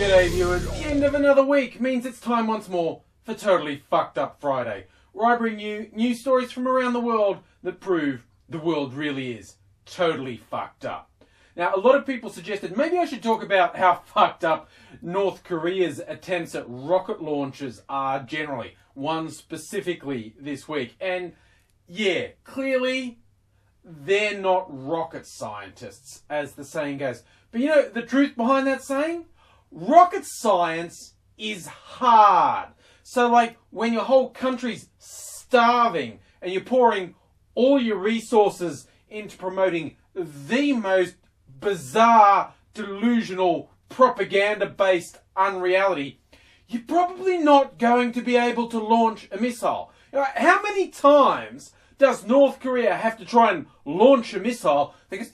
G'day viewers, the end of another week means it's time once more for Totally Fucked Up Friday, where I bring you news stories from around the world that prove the world really is totally fucked up. Now, a lot of people suggested maybe I should talk about how fucked up North Korea's attempts at rocket launches are generally, one specifically this week. And yeah, clearly they're not rocket scientists, as the saying goes. But you know the truth behind that saying? Rocket science is hard. So like when your whole country's starving and you're pouring all your resources into promoting the most bizarre, delusional, propaganda-based unreality, you're probably not going to be able to launch a missile. You know, how many times does North Korea have to try and launch a missile that goes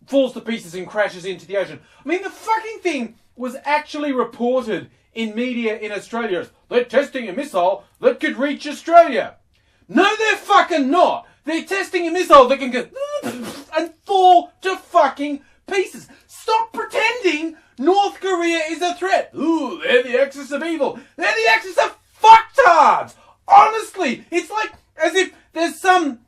falls to pieces and crashes into the ocean? I mean, the fucking thing was actually reported in media in Australia as they're testing a missile that could reach Australia. No, they're fucking not. They're testing a missile that can go and fall to fucking pieces. Stop pretending North Korea is a threat. Ooh, they're the axis of evil. They're the axis of fucktards. Honestly, it's like as if there's some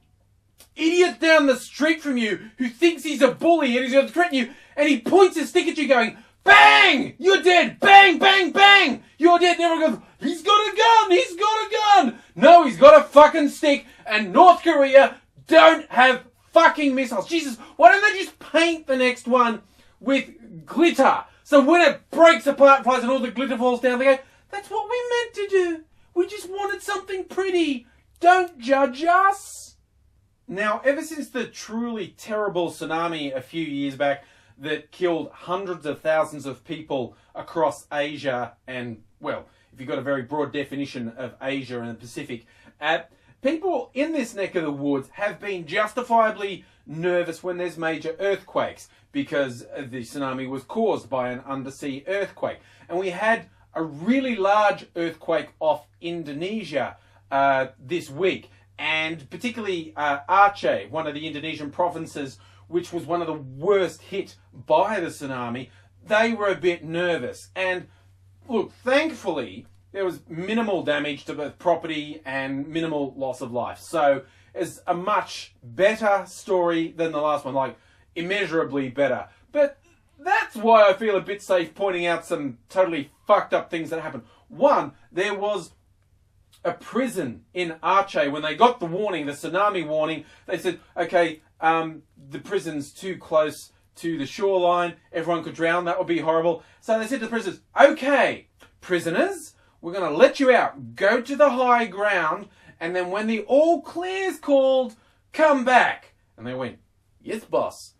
idiot down the street from you who thinks he's a bully and he's going to threaten you, and he points his stick at you going, bang! You're dead! Bang, bang, bang! You're dead! And everyone goes, he's got a gun! He's got a gun! No, he's got a fucking stick, and North Korea don't have fucking missiles. Jesus, why don't they just paint the next one with glitter? So when it breaks apart, flies, and all the glitter falls down, they go, that's what we meant to do. We just wanted something pretty. Don't judge us. Now, ever since the truly terrible tsunami a few years back that killed hundreds of thousands of people across Asia and, well, if you've got a very broad definition of Asia and the Pacific, people in this neck of the woods have been justifiably nervous when there's major earthquakes because the tsunami was caused by an undersea earthquake. And we had a really large earthquake off Indonesia this week. And particularly Aceh, one of the Indonesian provinces, which was one of the worst hit by the tsunami, they were a bit nervous. And look, thankfully, there was minimal damage to both property and minimal loss of life. So it's a much better story than the last one, like immeasurably better. But that's why I feel a bit safe pointing out some totally fucked up things that happened. One, there was a prison in Aceh. When they got the warning, the tsunami warning, they said, okay, the prison's too close to the shoreline, everyone could drown, that would be horrible. So they said to the prisoners, okay, prisoners, we're going to let you out, go to the high ground, and then when the all clear's called, come back. And they went, yes, boss.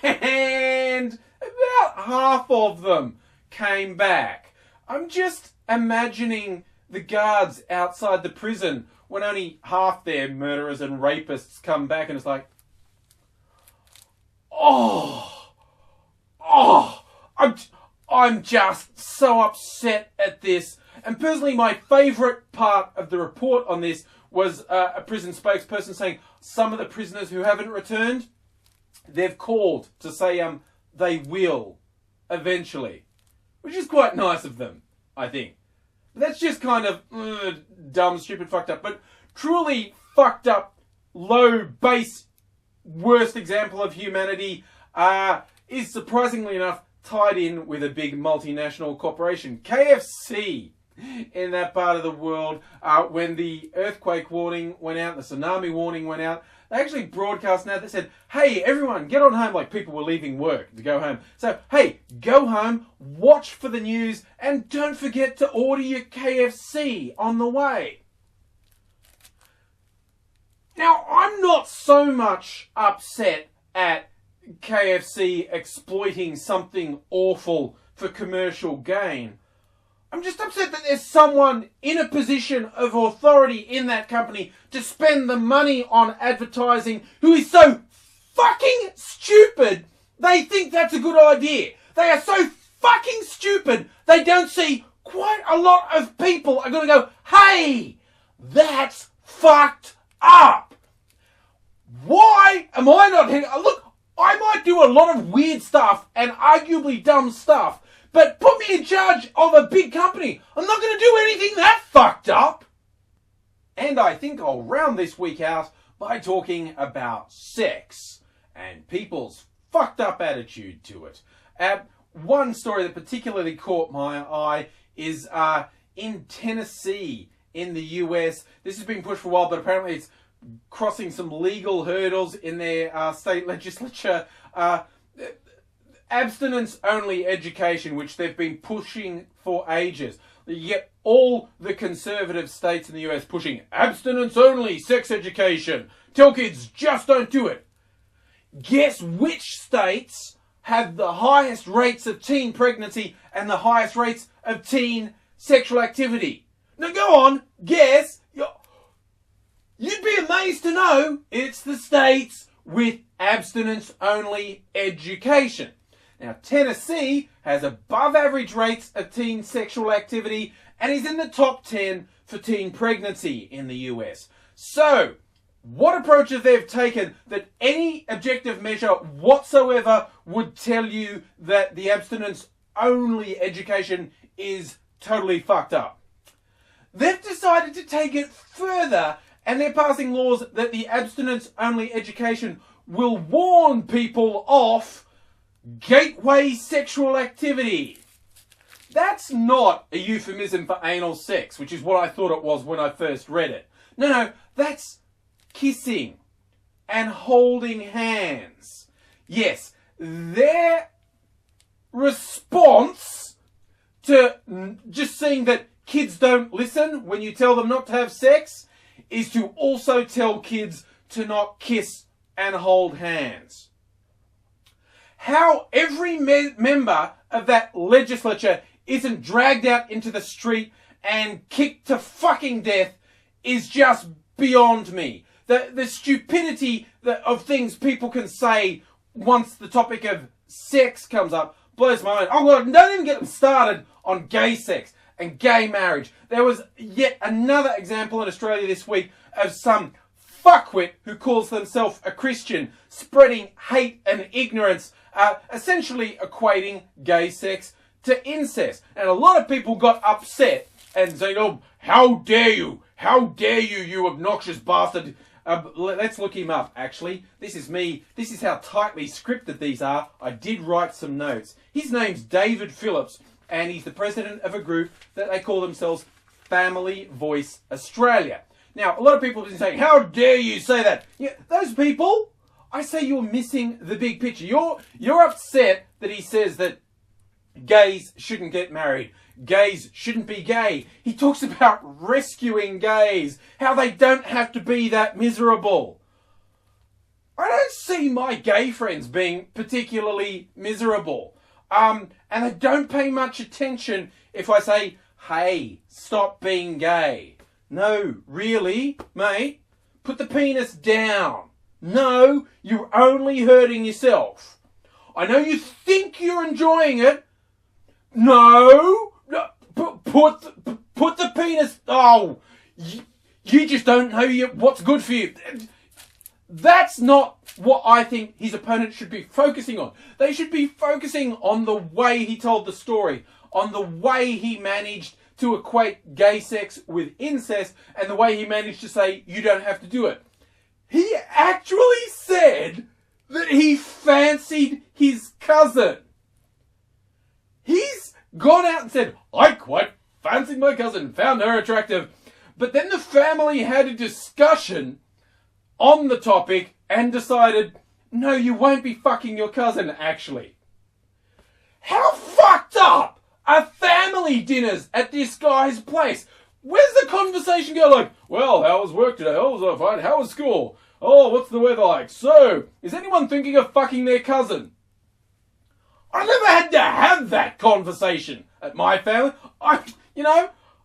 And about half of them came back. I'm just imagining the guards outside the prison when only half their murderers and rapists come back, and it's like, I'm just so upset at this. And personally, my favourite part of the report on this was a prison spokesperson saying some of the prisoners who haven't returned, they've called to say they will eventually, which is quite nice of them, I think. That's just kind of dumb, stupid, fucked up. But truly fucked up, low, base, worst example of humanity is surprisingly enough tied in with a big multinational corporation. KFC in that part of the world, when the earthquake warning went out, the tsunami warning went out, they actually broadcast now that said, hey, everyone, get on home, like people were leaving work to go home. So, hey, go home, watch for the news, and don't forget to order your KFC on the way. Now, I'm not so much upset at KFC exploiting something awful for commercial gain. I'm just upset that there's someone in a position of authority in that company to spend the money on advertising who is so fucking stupid they think that's a good idea. They are so fucking stupid they don't see quite a lot of people are going to go, hey, that's fucked up. Why am I not here? Look, I might do a lot of weird stuff and arguably dumb stuff, but put me in charge of a big company. I'm not going to do anything that fucked up. And I think I'll round this week out by talking about sex and people's fucked up attitude to it. One story that particularly caught my eye is in Tennessee in the US. This has been pushed for a while, but apparently it's crossing some legal hurdles in their state legislature. Abstinence-only education, which they've been pushing for ages. Yet all the conservative states in the US pushing abstinence-only sex education. Tell kids, just don't do it. Guess which states have the highest rates of teen pregnancy and the highest rates of teen sexual activity? Now go on, guess. You'd be amazed to know it's the states with abstinence-only education. Now, Tennessee has above average rates of teen sexual activity and is in the top 10 for teen pregnancy in the US. So, what approaches they've taken that any objective measure whatsoever would tell you that the abstinence-only education is totally fucked up? They've decided to take it further, and they're passing laws that the abstinence-only education will warn people off gateway sexual activity. That's not a euphemism for anal sex, which is what I thought it was when I first read it. No, that's kissing and holding hands. Yes, their response to just seeing that kids don't listen when you tell them not to have sex is to also tell kids to not kiss and hold hands. How every member of that legislature isn't dragged out into the street and kicked to fucking death is just beyond me. The stupidity of things people can say once the topic of sex comes up blows my mind. Oh God, don't even get them started on gay sex and gay marriage. There was yet another example in Australia this week of some fuckwit who calls themselves a Christian spreading hate and ignorance, essentially equating gay sex to incest. And a lot of people got upset and said, oh, how dare you? How dare you, you obnoxious bastard? Let's look him up, actually. This is me. This is how tightly scripted these are. I did write some notes. His name's David Phillips, and he's the president of a group that they call themselves Family Voice Australia. Now, a lot of people have been saying, how dare you say that? Yeah, those people, I say you're missing the big picture. You're upset that he says that gays shouldn't get married. Gays shouldn't be gay. He talks about rescuing gays, how they don't have to be that miserable. I don't see my gay friends being particularly miserable. And they don't pay much attention if I say, hey, stop being gay. No, really, mate? Put the penis down. No, you're only hurting yourself. I know you think you're enjoying it. No, put the penis. Oh, you just don't know what's good for you. That's not what I think his opponent should be focusing on. They should be focusing on the way he told the story, on the way he managed to equate gay sex with incest, and the way he managed to say you don't have to do it. He actually said that he fancied his cousin. He's gone out and said, I quite fancied my cousin, found her attractive. But then the family had a discussion on the topic and decided, no, you won't be fucking your cousin, actually. How fucked up are family dinners at this guy's place? Where's the conversation go like, well, how was work today? Oh, was I fine? How was school? Oh, what's the weather like? So, is anyone thinking of fucking their cousin? I never had to have that conversation at my family.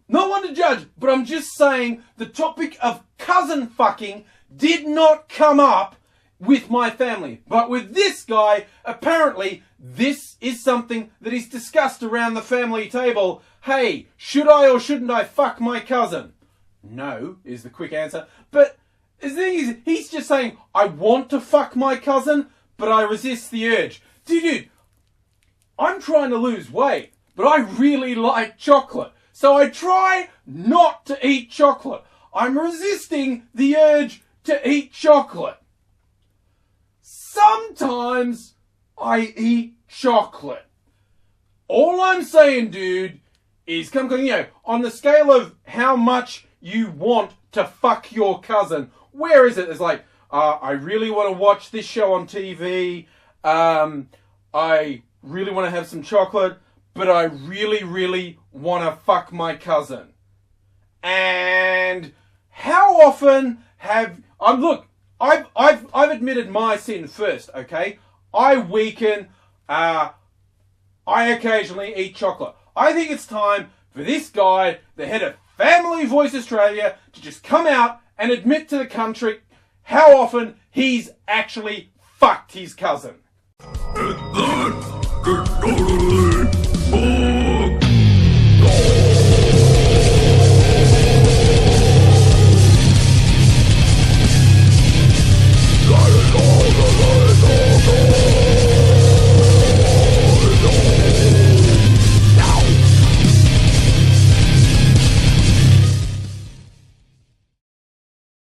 No one to judge, but I'm just saying the topic of cousin fucking did not come up with my family. But with this guy, apparently, this is something that is discussed around the family table. Hey, should I or shouldn't I fuck my cousin? No, is the quick answer. But the thing is, he's just saying, I want to fuck my cousin, but I resist the urge. Dude, I'm trying to lose weight. but I really like chocolate. So I try not to eat chocolate. I'm resisting the urge to eat chocolate. Sometimes I eat chocolate. All I'm saying, dude, is on the scale of how much you want to fuck your cousin, where is it? It's like, I really want to watch this show on TV. I really want to have some chocolate, but I really, really want to fuck my cousin. And how often have I've admitted my sin first, okay? I weaken. I occasionally eat chocolate. I think it's time for this guy, the head of Family Voice Australia, to just come out and admit to the country how often he's actually fucked his cousin.